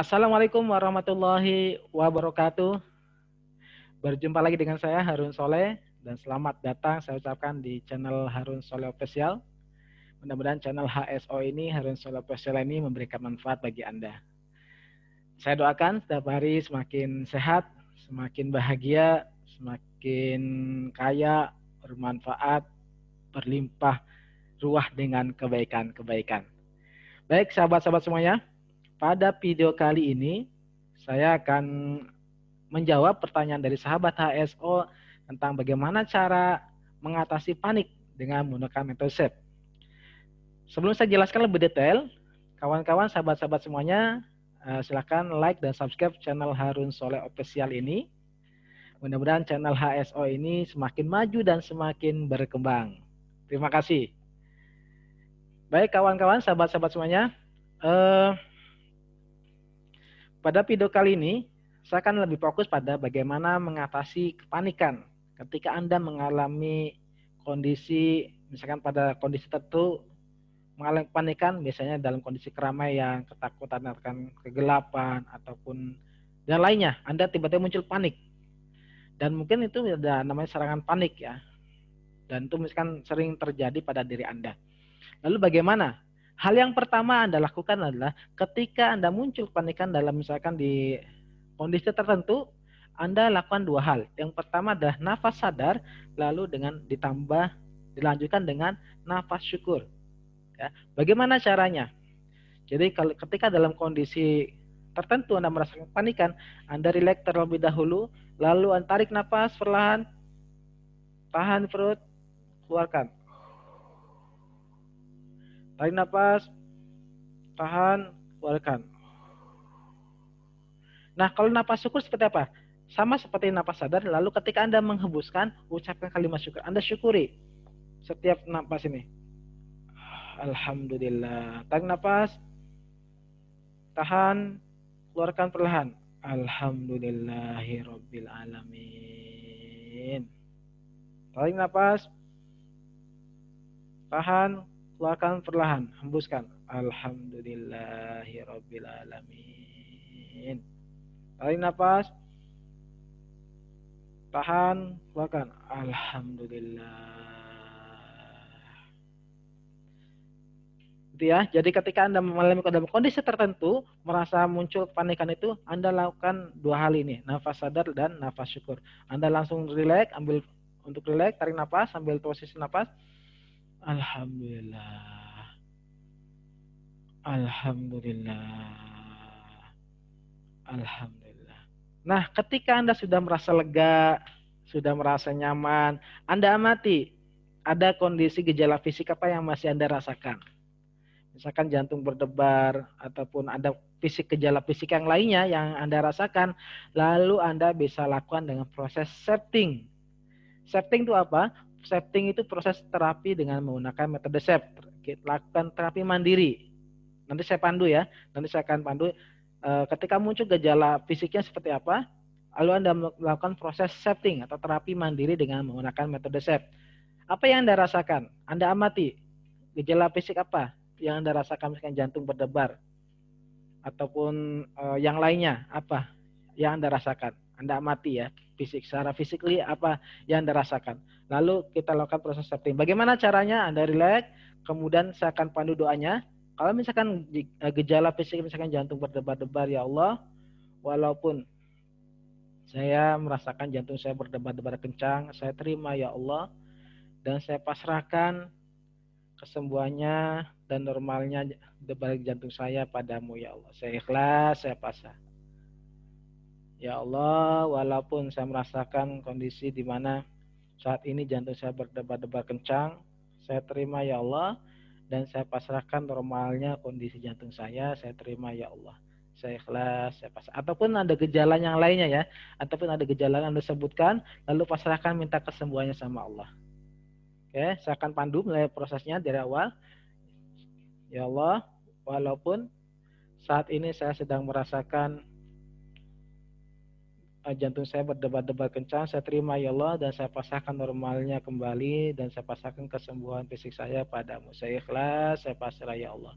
Assalamualaikum warahmatullahi wabarakatuh. Berjumpa lagi dengan saya Harun Soleh dan selamat datang saya ucapkan di channel Harun Soleh Official. Mudah-mudahan channel HSO ini, Harun Soleh Official ini memberikan manfaat bagi Anda. Saya doakan setiap hari semakin sehat, semakin bahagia, semakin kaya, bermanfaat, berlimpah ruah dengan kebaikan-kebaikan. Baik sahabat-sahabat semuanya, pada video kali ini saya akan menjawab pertanyaan dari sahabat HSO tentang bagaimana cara mengatasi panik dengan menggunakan metode SAFE. Sebelum saya jelaskan lebih detail, kawan-kawan, sahabat-sahabat semuanya, silakan like dan subscribe channel Harun Soleh Official ini. Mudah-mudahan channel HSO ini semakin maju dan semakin berkembang. Terima kasih. Baik kawan-kawan, sahabat-sahabat semuanya, pada video kali ini saya akan lebih fokus pada bagaimana mengatasi kepanikan ketika Anda mengalami kondisi, misalkan pada kondisi tertentu mengalami kepanikan, biasanya dalam kondisi keramaian, ketakutan akan kegelapan ataupun dan lainnya, Anda tiba-tiba muncul panik. Dan mungkin itu ada namanya serangan panik ya. Dan itu misalkan sering terjadi pada diri Anda. Lalu bagaimana? Hal yang pertama Anda lakukan adalah ketika Anda muncul kepanikan dalam misalkan di kondisi tertentu, Anda lakukan dua hal. Yang pertama adalah nafas sadar, lalu dengan dilanjutkan dengan nafas syukur. Ya. Bagaimana caranya? Jadi ketika dalam kondisi tertentu Anda merasakan kepanikan, Anda rileks terlebih dahulu, lalu Anda tarik nafas perlahan, tahan perut, keluarkan. Tarik nafas, tahan, keluarkan. Nah, kalau nafas syukur seperti apa? Sama seperti nafas sadar, lalu ketika Anda menghembuskan, ucapkan kalimat syukur. Anda syukuri setiap nafas ini. Alhamdulillah. Tarik nafas, tahan, keluarkan perlahan. Alhamdulillahirabbil alamin. Tarik nafas, tahan, keluarkan perlahan, hembuskan. Alhamdulillahirabbil alamin. Tarik nafas, tahan, keluarkan. Alhamdulillah. Gitu ya. Jadi ketika Anda mengalami dalam kondisi tertentu, merasa muncul kepanikan itu, Anda lakukan dua hal ini, nafas sadar dan nafas syukur. Anda langsung rileks, ambil untuk rileks, tarik nafas, sambil posisi nafas. Alhamdulillah. Alhamdulillah. Alhamdulillah. Nah, ketika Anda sudah merasa lega, sudah merasa nyaman, Anda amati ada kondisi gejala fisik apa yang masih Anda rasakan. Misalkan jantung berdebar ataupun ada gejala fisik yang lainnya yang Anda rasakan, lalu Anda bisa lakukan dengan proses shifting. Shifting itu apa? Shifting itu proses terapi dengan menggunakan metode SAFE. Lakukan terapi mandiri. Nanti saya pandu ya. Nanti saya akan pandu ketika muncul gejala fisiknya seperti apa, lalu Anda melakukan proses shifting atau terapi mandiri dengan menggunakan metode SAFE. Apa yang Anda rasakan? Anda amati gejala fisik apa yang Anda rasakan, misalkan jantung berdebar ataupun yang lainnya apa yang Anda rasakan. Anda amati ya, secara fisikly apa yang Anda rasakan. Lalu kita lakukan proses shifting. Bagaimana caranya? Anda relax, kemudian saya akan pandu doanya. Kalau misalkan gejala fisik misalkan jantung berdebar-debar, ya Allah, walaupun saya merasakan jantung saya berdebar-debar kencang, saya terima ya Allah, dan saya pasrahkan kesembuhannya dan normalnya debar jantung saya padamu ya Allah. Saya ikhlas, saya pasrah. Ya Allah, walaupun saya merasakan kondisi di mana saat ini jantung saya berdebar-debar kencang, saya terima ya Allah, dan saya pasrahkan normalnya kondisi jantung saya terima ya Allah. Saya ikhlas, saya pasrah. Ataupun ada gejala yang lainnya ya, ataupun ada gejala yang Anda sebutkan, lalu pasrahkan minta kesembuhannya sama Allah. Oke, saya akan pandu mulai prosesnya dari awal. Ya Allah, walaupun saat ini saya sedang merasakan jantung saya berdebar-debar kencang, saya terima ya Allah, dan saya pasrahkan normalnya kembali, dan saya pasrahkan kesembuhan fisik saya padamu. Saya ikhlas, saya pasrah ya Allah.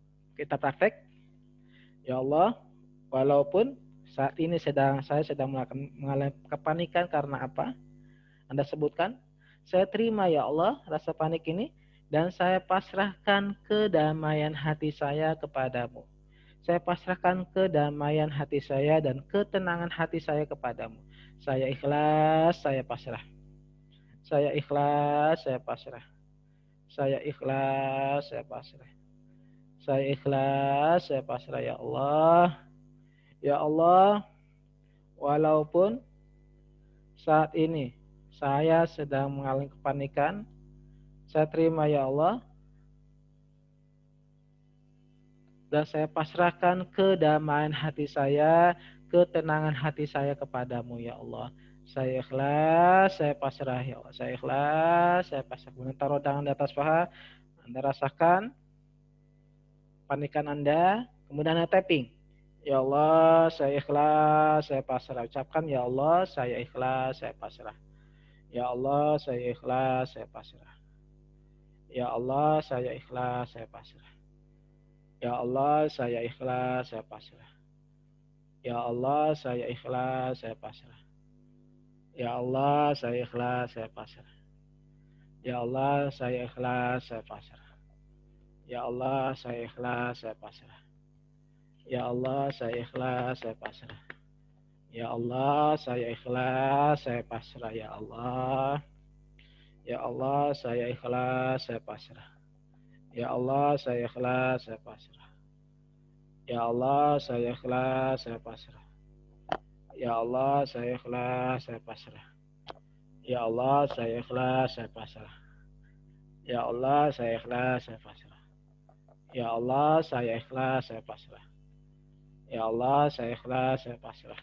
Kita praktek. Ya Allah, walaupun saat ini saya sedang mengalami kepanikan karena apa? Anda sebutkan, saya terima ya Allah rasa panik ini dan saya pasrahkan kedamaian hati saya kepadamu. Saya pasrahkan kedamaian hati saya dan ketenangan hati saya kepadamu. Saya ikhlas, saya pasrah. Saya ikhlas, saya pasrah. Saya ikhlas, saya pasrah. Saya ikhlas, saya pasrah ya Allah. Ya Allah, walaupun saat ini saya sedang mengalami kepanikan, saya terima ya Allah, dan saya pasrahkan kedamaian hati saya, ketenangan hati saya kepadamu ya Allah. Saya ikhlas, saya pasrah ya Allah. Saya ikhlas, saya pasrah. Kemudian taruh tangan di atas paha, Anda rasakan panikan Anda, kemudian Anda tapping. Ya Allah, saya ikhlas, saya pasrah. Ucapkan, ya Allah, saya ikhlas, saya pasrah. Ya Allah, saya ikhlas, saya pasrah. Ya Allah, saya ikhlas, saya pasrah. Ya Allah, saya ikhlas, saya pasrah. Ya Allah, saya ikhlas, saya pasrah. Ya Allah, saya ikhlas, saya pasrah. Ya Allah, saya ikhlas, saya pasrah. Ya Allah, saya ikhlas, saya pasrah. Ya Allah, saya ikhlas, saya pasrah. Ya Allah, saya ikhlas, saya pasrah. Ya Allah. Ya Allah, saya ikhlas, saya pasrah. Ya Allah, saya ikhlas, saya pasrah. Ya Allah, saya ikhlas, saya pasrah. Ya Allah, saya ikhlas, saya pasrah. Ya Allah, saya ikhlas, saya pasrah. Ya Allah, saya ikhlas, saya pasrah. Ya Allah, saya ikhlas, saya pasrah. Ya Allah, saya ikhlas, saya pasrah.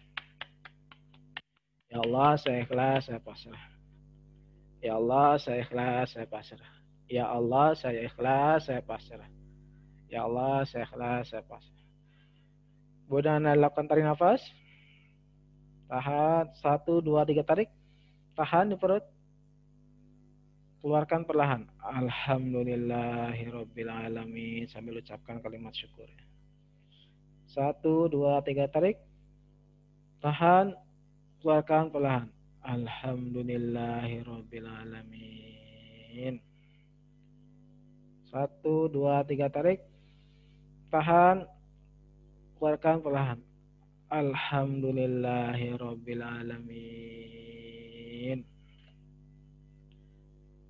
Ya Allah, saya ikhlas, saya pasrah. Ya Allah, saya ikhlas, saya pasrah. Ya Allah, saya ikhlas, saya pasrah. Ya Allah, saya ikhlas, saya pasrah. Kemudian Anda lakukan tarik nafas. Tahan, 1, 2, 3 tarik. Tahan di perut. Keluarkan perlahan. Alhamdulillahirrabbilalamin. Sambil ucapkan kalimat syukur. 1, 2, 3 tarik. Tahan. Keluarkan perlahan. Alhamdulillahirrabbilalamin. 1, 2, 3 tarik. Tahan. Keluarkan perlahan. Alhamdulillahirrabbilalamin.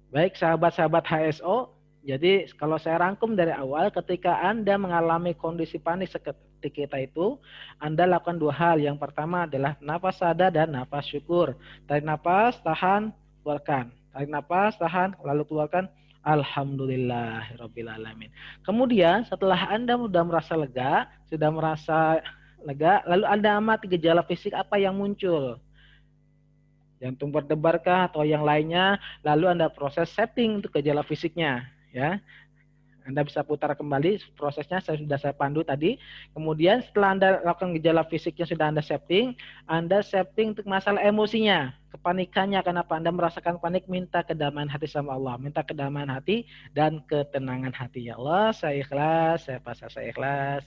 Baik sahabat-sahabat HSO, jadi kalau saya rangkum dari awal, ketika Anda mengalami kondisi panik seperti kita itu, Anda lakukan 2 hal. Yang pertama adalah nafas sadar dan nafas syukur. Tarik nafas, tahan, keluarkan. Tarik nafas, tahan, lalu keluarkan. Alhamdulillahirrabbilalamin. Kemudian setelah Anda sudah merasa lega, lalu Anda amati gejala fisik apa yang muncul. Jantung berdebarkah atau yang lainnya, lalu Anda proses setting untuk gejala fisiknya, ya. Anda bisa putar kembali prosesnya, sudah saya pandu tadi. Kemudian setelah Anda lakukan gejala fisiknya sudah Anda setting untuk masalah emosinya, kepanikannya. Kenapa Anda merasakan panik? Minta kedamaian hati sama Allah, minta kedamaian hati dan ketenangan hati. Ya Allah, saya ikhlas, saya pasrah, saya ikhlas.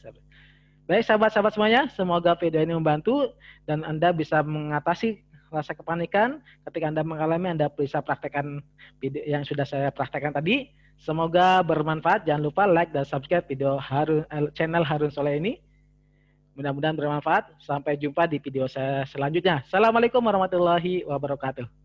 Baik sahabat-sahabat semuanya, semoga video ini membantu dan Anda bisa mengatasi rasa kepanikan. Ketika Anda mengalami, Anda bisa praktekkan video yang sudah saya praktekkan tadi. Semoga bermanfaat. Jangan lupa like dan subscribe video channel Harun Soleh ini. Mudah-mudahan bermanfaat. Sampai jumpa di video saya selanjutnya. Assalamualaikum warahmatullahi wabarakatuh.